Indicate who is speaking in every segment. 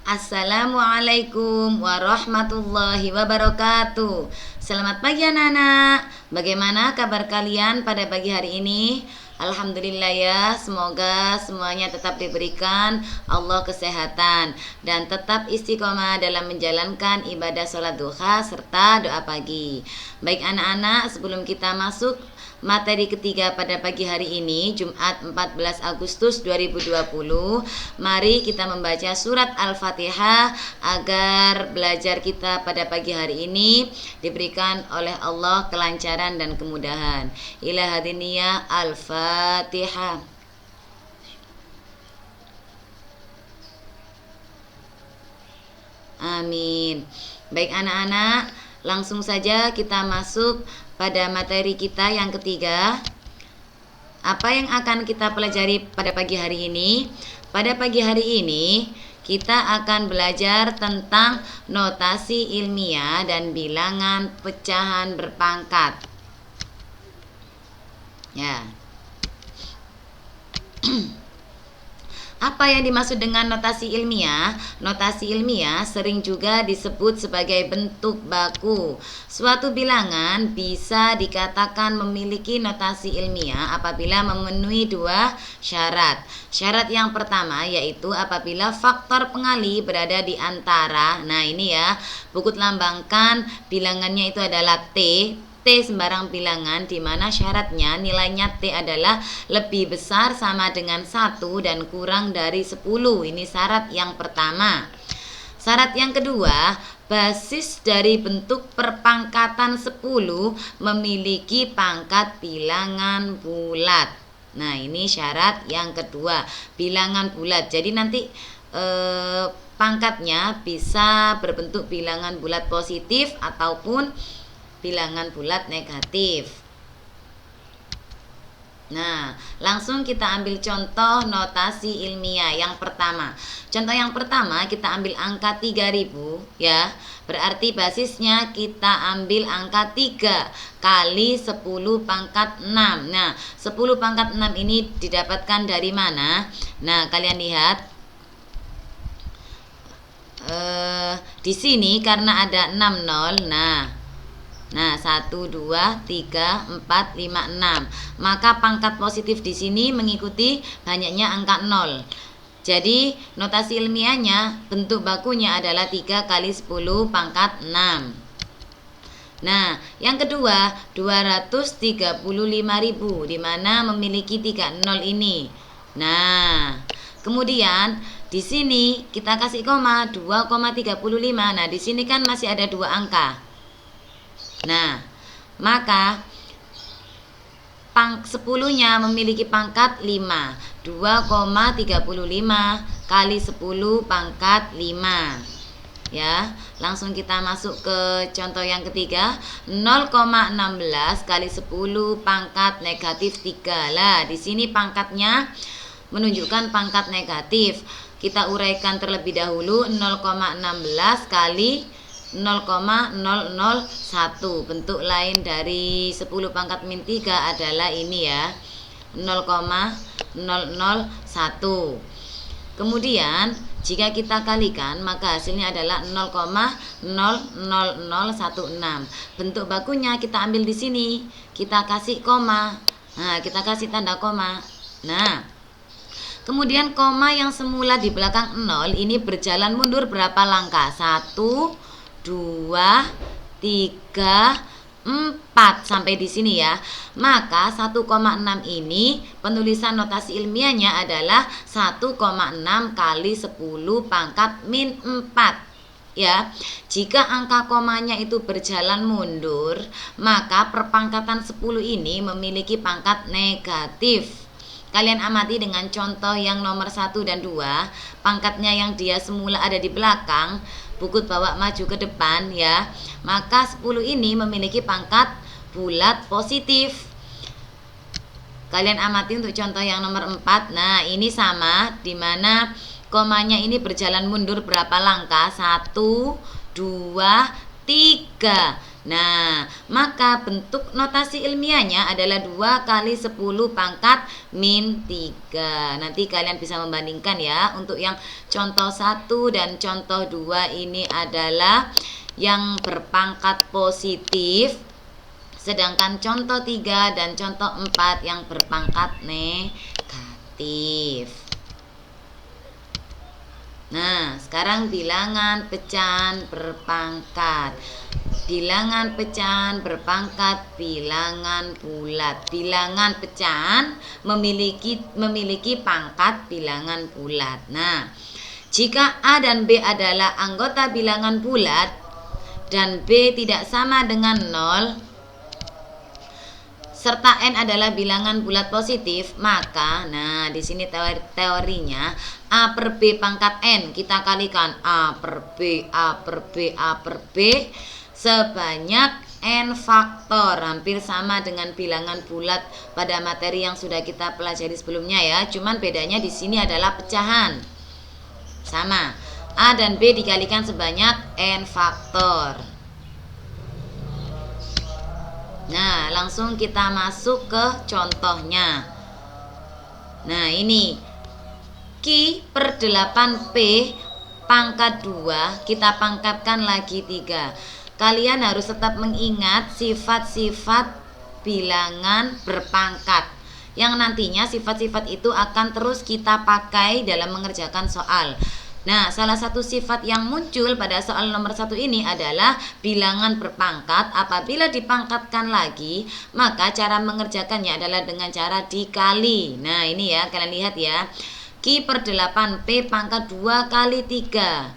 Speaker 1: Assalamualaikum warahmatullahi wabarakatuh. Selamat pagi anak-anak. Bagaimana kabar kalian pada pagi hari ini? Alhamdulillah ya, semoga semuanya tetap diberikan Allah kesehatan dan tetap istiqomah dalam menjalankan ibadah sholat duha serta doa pagi. Baik anak-anak, sebelum kita masuk materi ketiga pada pagi hari ini, Jumat 14 Agustus 2020, mari kita membaca surat Al-Fatihah agar belajar kita pada pagi hari ini diberikan oleh Allah kelancaran dan kemudahan. Ila hadiniyah Al-Fatihah. Amin. Baik anak-anak, langsung saja kita masuk pada materi kita yang ketiga. Apa yang akan kita pelajari pada pagi hari ini? Pada pagi hari ini kita akan belajar tentang notasi ilmiah dan bilangan pecahan berpangkat. Ya. Apa yang dimaksud dengan notasi ilmiah? Notasi ilmiah sering juga disebut sebagai bentuk baku. Suatu bilangan bisa dikatakan memiliki notasi ilmiah apabila memenuhi dua syarat. Syarat yang pertama yaitu apabila faktor pengali berada di antara, nah ini ya, Bukut lambangkan bilangannya itu adalah T sembarang bilangan di mana syaratnya nilainya T adalah lebih besar sama dengan 1 dan kurang dari 10. Ini syarat yang pertama. Syarat yang kedua, basis dari bentuk perpangkatan 10 memiliki pangkat bilangan bulat. Nah, ini syarat yang kedua, bilangan bulat. Jadi nanti pangkatnya bisa berbentuk bilangan bulat positif ataupun bilangan bulat negatif. Nah, langsung kita ambil contoh notasi ilmiah yang pertama. Contoh yang pertama kita ambil angka 3000 ya. Berarti basisnya kita ambil angka 3 kali 10 pangkat 6. Nah, 10 pangkat 6 ini didapatkan dari mana? Nah, kalian lihat di sini karena ada 6 nol. Nah, 1, 2, 3, 4, 5, 6. Maka pangkat positif di sini mengikuti banyaknya angka 0. Jadi, notasi ilmiahnya, bentuk bakunya adalah 3 kali 10 pangkat 6. Nah, yang kedua, 235.000 di mana memiliki 3 0 ini. Nah, kemudian di sini kita kasih koma 2,35. Nah, di sini kan masih ada 2 angka. Nah, maka 10-nya memiliki pangkat 5. 2,35 kali 10 pangkat 5. Ya, langsung kita masuk ke contoh yang ketiga, 0,16 kali 10 pangkat negatif 3. Lah, di sini pangkatnya menunjukkan pangkat negatif. Kita uraikan terlebih dahulu, 0,16 kali 0,001. Bentuk lain dari 10 pangkat min 3 adalah ini ya, 0,001. Kemudian jika kita kalikan maka hasilnya adalah 0,00016. Bentuk bakunya kita ambil di sini, kita kasih koma. Nah, kita kasih tanda koma. Nah, kemudian koma yang semula di belakang 0 ini berjalan mundur berapa langkah? 1, 2, 3, 4 sampai di sini ya. Maka 1,6 ini penulisan notasi ilmiahnya adalah 1,6 kali 10 pangkat min 4 ya. Jika angka komanya itu berjalan mundur, maka perpangkatan 10 ini memiliki pangkat negatif. Kalian amati dengan contoh yang nomor 1 dan 2, pangkatnya yang dia semula ada di belakang, Bukut bawa maju ke depan ya. Maka 10 ini memiliki pangkat bulat positif. Kalian amati untuk contoh yang nomor 4. Nah, ini sama, dimana komanya ini berjalan mundur berapa langkah? 1, 2, 3. Nah, maka bentuk notasi ilmiahnya adalah 2 kali 10 pangkat min 3. Nanti kalian bisa membandingkan ya. Untuk yang contoh 1 dan contoh 2 ini adalah yang berpangkat positif, sedangkan contoh 3 dan contoh 4 yang berpangkat negatif. Nah, sekarang bilangan pecahan berpangkat. Bilangan pecahan berpangkat bilangan bulat. Bilangan pecahan memiliki pangkat bilangan bulat. Nah, jika A dan B adalah anggota bilangan bulat dan B tidak sama dengan 0 serta N adalah bilangan bulat positif, maka nah di sini teorinya A per B pangkat N kita kalikan A per B, A per B, A per B sebanyak N faktor, hampir sama dengan bilangan bulat pada materi yang sudah kita pelajari sebelumnya ya. Cuman bedanya di sini adalah pecahan. Sama. A dan B dikalikan sebanyak N faktor. Nah, langsung kita masuk ke contohnya. Nah, ini Q per 8P pangkat 2 kita pangkatkan lagi 3. Kalian harus tetap mengingat sifat-sifat bilangan berpangkat yang nantinya sifat-sifat itu akan terus kita pakai dalam mengerjakan soal. Nah, salah satu sifat yang muncul pada soal nomor 1 ini adalah bilangan berpangkat. Apabila dipangkatkan lagi, maka cara mengerjakannya adalah dengan cara dikali. Nah, ini ya, kalian lihat ya. Q per 8P pangkat 2 kali 3.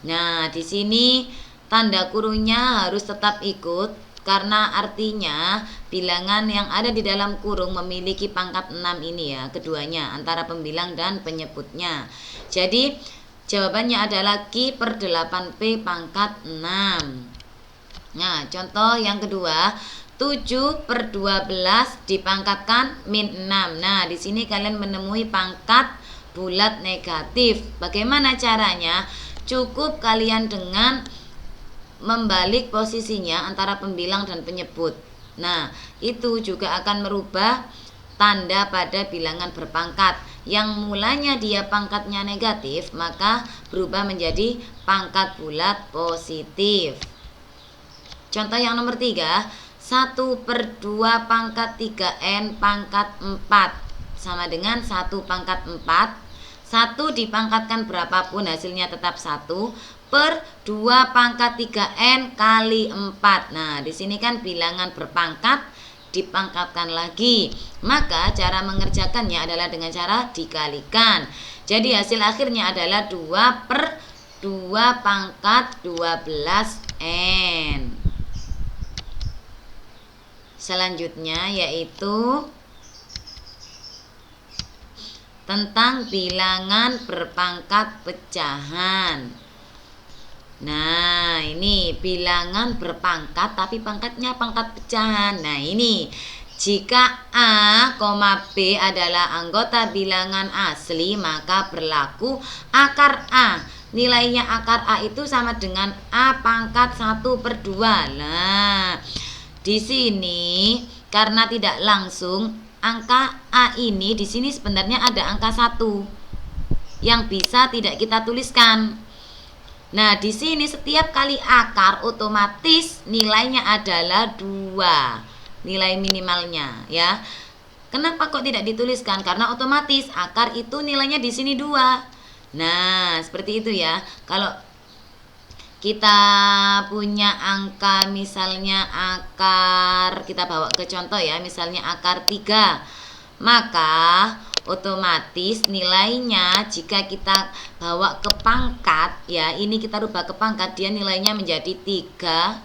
Speaker 1: Nah, di sini tanda kurungnya harus tetap ikut, karena artinya bilangan yang ada di dalam kurung memiliki pangkat 6 ini ya, keduanya, antara pembilang dan penyebutnya. Jadi jawabannya adalah Q per 8P pangkat 6. Nah, contoh yang kedua, 7 per 12 dipangkatkan min 6. Nah, di sini kalian menemui pangkat bulat negatif. Bagaimana caranya? Cukup kalian dengan membalik posisinya antara pembilang dan penyebut. Nah, itu juga akan merubah tanda pada bilangan berpangkat. Yang mulanya dia pangkatnya negatif, maka berubah menjadi pangkat bulat positif. Contoh yang nomor 3, 1 per 2 pangkat 3N pangkat 4 sama dengan 1 pangkat 4. 1 dipangkatkan berapapun hasilnya tetap 1 per 2 pangkat 3N kali 4. Nah, di sini kan bilangan berpangkat dipangkatkan lagi, maka cara mengerjakannya adalah dengan cara dikalikan. Jadi hasil akhirnya adalah 2 per 2 pangkat 12N. Selanjutnya yaitu tentang bilangan berpangkat pecahan. Nah, ini bilangan berpangkat tapi pangkatnya pangkat pecahan. Nah, ini jika A, B adalah anggota bilangan asli, maka berlaku akar A. Nilainya akar A itu sama dengan A pangkat 1 per 2. Nah, di sini karena tidak langsung, angka A ini di sini sebenarnya ada angka 1 yang bisa tidak kita tuliskan. Nah, di sini setiap kali akar otomatis nilainya adalah 2. Nilai minimalnya ya. Kenapa kok tidak dituliskan? Karena otomatis akar itu nilainya di sini 2. Nah, seperti itu ya. Kalau kita punya angka misalnya akar, kita bawa ke contoh ya, misalnya akar 3, maka otomatis nilainya jika kita bawa ke pangkat ya, ini kita rubah ke pangkat, dia nilainya menjadi 3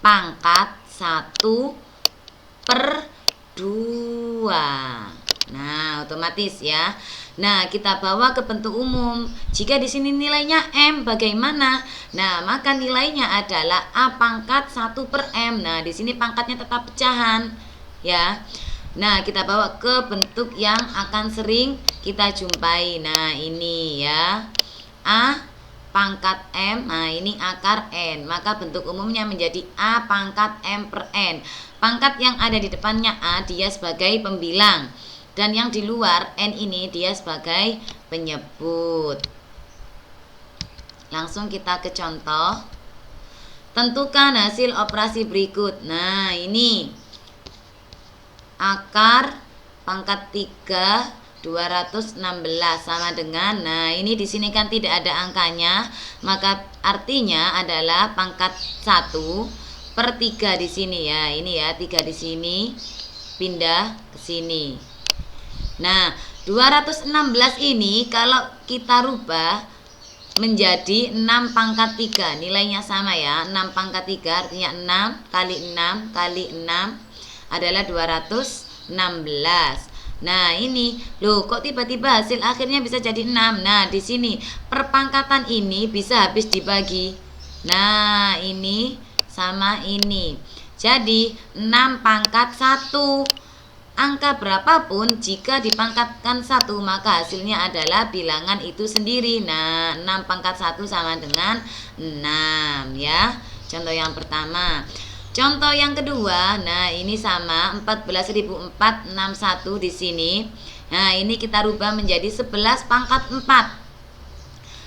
Speaker 1: pangkat 1 per 2. Nah, otomatis ya. Nah, kita bawa ke bentuk umum. Jika di sini nilainya M, bagaimana? Nah, maka nilainya adalah A pangkat 1 per M. Nah, di sini pangkatnya tetap pecahan ya. Nah, kita bawa ke bentuk yang akan sering kita jumpai. Nah, ini ya. A pangkat M. Nah, ini akar N. Maka bentuk umumnya menjadi A pangkat M per N. Pangkat yang ada di depannya A dia sebagai pembilang, dan yang di luar N ini dia sebagai penyebut. Langsung kita ke contoh. Tentukan hasil operasi berikut. Nah, ini akar pangkat 3 216 sama dengan, nah ini di sini kan tidak ada angkanya, maka artinya adalah pangkat 1/3 di sini ya. Ini ya, 3 di sini pindah ke sini. Nah, 216 ini kalau kita rubah menjadi 6 pangkat 3, nilainya sama ya. 6 pangkat 3 artinya 6 kali 6 kali 6 adalah 216. Nah, ini loh, kok tiba-tiba hasil akhirnya bisa jadi 6. Nah, di sini perpangkatan ini bisa habis dibagi. Nah, ini sama ini. Jadi 6 pangkat 1. Angka berapapun jika dipangkatkan 1 maka hasilnya adalah bilangan itu sendiri. Nah, 6 pangkat 1 sama dengan 6 ya. Contoh yang pertama. Contoh yang kedua, nah ini sama 14.461 di sini. Nah, ini kita rubah menjadi 11 pangkat 4.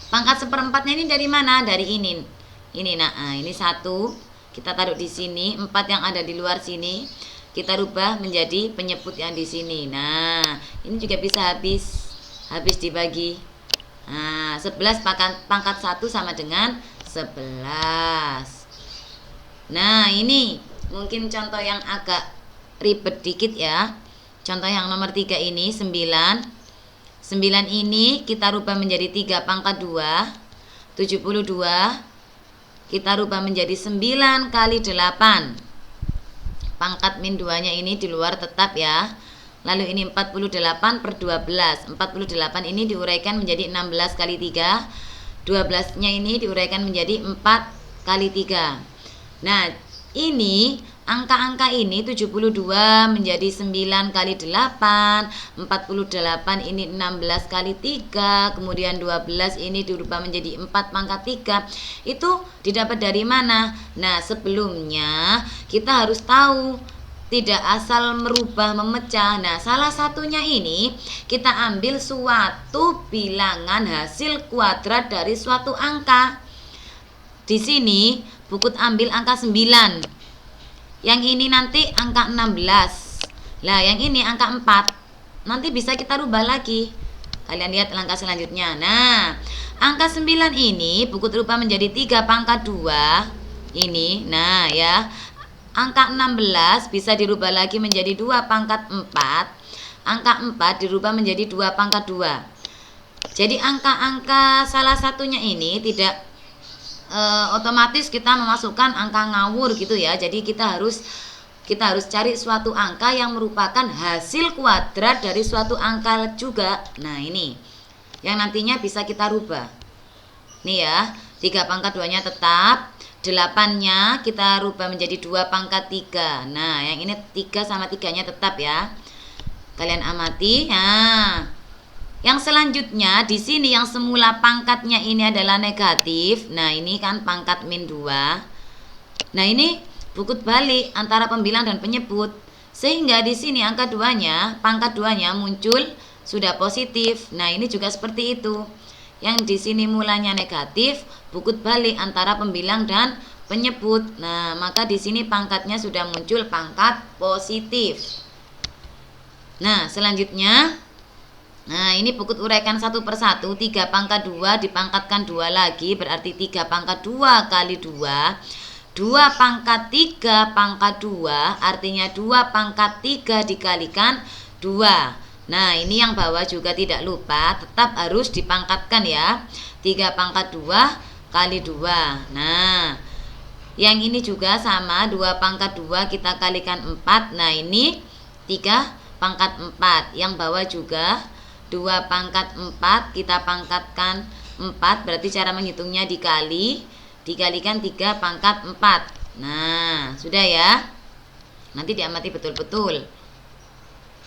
Speaker 1: Pangkat 1/4-nya ini dari mana? Dari ini. Ini nah, ini 1 kita taruh di sini, 4 yang ada di luar sini kita rubah menjadi penyebut yang di sini. Nah, ini juga bisa habis dibagi. Nah, 11 pangkat 1 sama dengan 11. Nah, ini mungkin contoh yang agak ribet dikit ya. Contoh yang nomor 3 ini 9. 9 ini kita rubah menjadi 3 pangkat 2. 72 kita rubah menjadi 9 kali 8. Pangkat min 2-nya ini di luar tetap ya. Lalu ini 48 per 12. 48 ini diuraikan menjadi 16 kali 3. 12-nya ini diuraikan menjadi 4 kali 3. Nah, ini angka-angka ini 72 menjadi 9 kali 8, 48 ini 16 kali 3, kemudian 12 ini dirubah menjadi 4 pangkat 3. Itu didapat dari mana? Nah, sebelumnya kita harus tahu tidak asal merubah memecah. Nah, salah satunya ini kita ambil suatu bilangan hasil kuadrat dari suatu angka. Di sini Bukut ambil angka 9. Yang ini nanti angka 16. Lah, yang ini angka 4. Nanti bisa kita rubah lagi. Kalian lihat langkah selanjutnya. Nah, angka 9 ini Bukut rubah menjadi 3 pangkat 2. Ini, nah ya. Angka 16 bisa dirubah lagi menjadi 2 pangkat 4. Angka 4 dirubah menjadi 2 pangkat 2. Jadi angka-angka salah satunya ini tidak otomatis kita memasukkan angka ngawur gitu ya. Jadi kita harus cari suatu angka yang merupakan hasil kuadrat dari suatu angka juga. Nah, ini yang nantinya bisa kita rubah. Nih ya, 3 pangkat 2-nya tetap, 8-nya kita rubah menjadi 2 pangkat 3. Nah, yang ini 3 sama 3-nya tetap ya. Kalian amati. Nah, yang selanjutnya di sini yang semula pangkatnya ini adalah negatif. Nah, ini kan pangkat min 2. Nah, ini Bukut balik antara pembilang dan penyebut. Sehingga di sini angka 2-nya, pangkat 2-nya muncul sudah positif. Nah, ini juga seperti itu. Yang di sini mulanya negatif, Bukut balik antara pembilang dan penyebut. Nah, maka di sini pangkatnya sudah muncul pangkat positif. Nah, selanjutnya, nah ini Bukut uraikan satu persatu. 3 pangkat 2 dipangkatkan 2 lagi, berarti 3 pangkat 2 kali 2. 2 pangkat 3 pangkat 2 artinya 2 pangkat 3 dikalikan 2. Nah, ini yang bawah juga tidak lupa, tetap harus dipangkatkan ya. 3 pangkat 2 kali 2. Nah, yang ini juga sama, 2 pangkat 2 kita kalikan 4. Nah, ini 3 pangkat 4. Yang bawah juga 2 pangkat 4 kita pangkatkan 4, berarti cara menghitungnya dikalikan 3 pangkat 4. Nah, sudah ya. Nanti diamati betul-betul.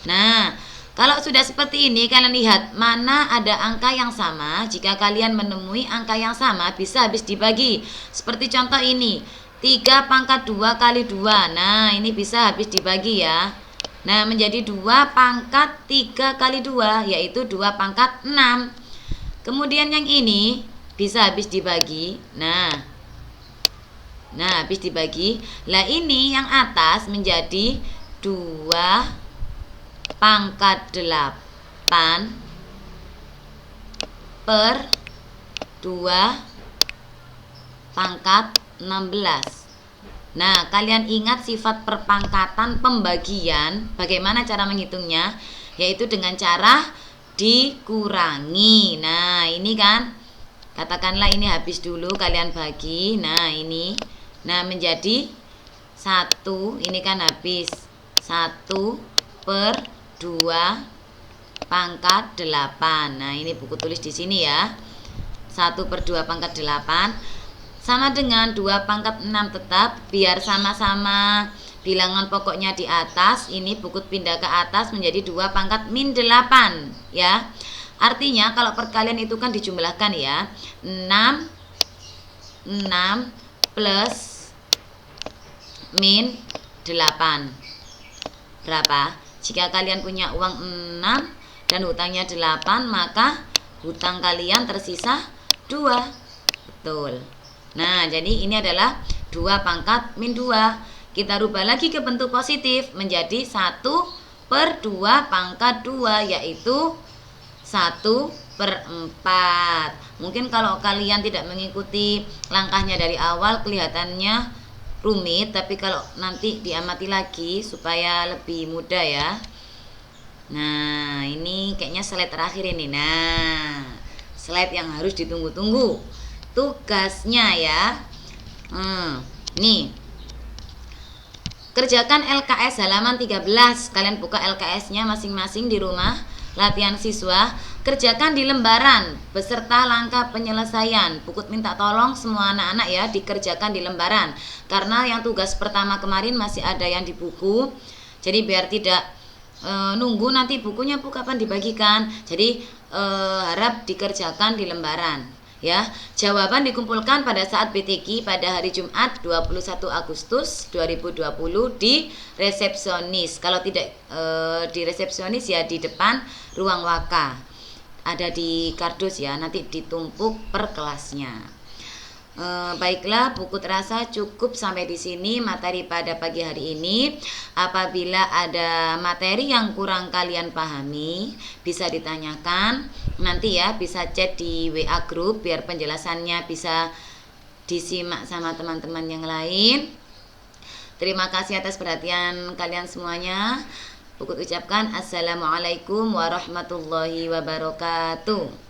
Speaker 1: Nah, Kalau sudah seperti ini, kalian lihat mana ada angka yang sama. Jika kalian menemui angka yang sama, bisa habis dibagi. Seperti contoh ini, 3 pangkat 2 kali 2. Nah, ini bisa habis dibagi ya. Nah, menjadi 2 pangkat 3 kali 2, yaitu 2 pangkat 6. Kemudian yang ini bisa habis dibagi. Nah, habis dibagi. Lah ini yang atas menjadi 2 pangkat 8 per 2 pangkat 16. Nah, kalian ingat sifat perpangkatan pembagian. Bagaimana cara menghitungnya? Yaitu dengan cara dikurangi. Nah, ini kan, katakanlah ini habis dulu, kalian bagi. Nah, ini. Nah, menjadi 1. Ini kan habis 1 per 2 pangkat 8. Nah, ini buku tulis di sini ya. 1 per 2 pangkat 8 sama dengan 2 pangkat 6 tetap, biar sama-sama bilangan pokoknya di atas. Ini buku pindah ke atas menjadi 2 pangkat min 8 ya. Artinya kalau perkalian itu kan dijumlahkan ya. 6 plus min 8 berapa? Jika kalian punya uang 6 dan hutangnya 8, maka hutang kalian tersisa 2. Betul. Nah, jadi ini adalah 2 pangkat min 2. Kita rubah lagi ke bentuk positif menjadi 1 per 2 pangkat 2, yaitu 1 per 4. Mungkin kalau kalian tidak mengikuti langkahnya dari awal kelihatannya rumit, tapi kalau nanti diamati lagi supaya lebih mudah ya. Nah, ini kayaknya slide terakhir ini. Nah, slide yang harus ditunggu-tunggu tugasnya ya. Nih, kerjakan LKS halaman 13. Kalian buka LKS-nya masing-masing di rumah. Latihan siswa, kerjakan di lembaran beserta langkah penyelesaian. Puput minta tolong semua anak-anak ya dikerjakan di lembaran, karena yang tugas pertama kemarin masih ada yang di buku. Jadi biar tidak nunggu nanti bukunya kapan dibagikan. Jadi harap dikerjakan di lembaran ya. Jawaban dikumpulkan pada saat BTQ pada hari Jumat 21 Agustus 2020 di resepsionis. Kalau tidak di resepsionis ya di depan ruang waka. Ada di kardus ya, nanti ditumpuk per kelasnya. Baiklah, buku terasa cukup sampai di sini materi pada pagi hari ini. Apabila ada materi yang kurang kalian pahami, bisa ditanyakan nanti ya, bisa chat di WA group biar penjelasannya bisa disimak sama teman-teman yang lain. Terima kasih atas perhatian kalian semuanya. Buku ucapkan assalamualaikum warahmatullahi wabarakatuh.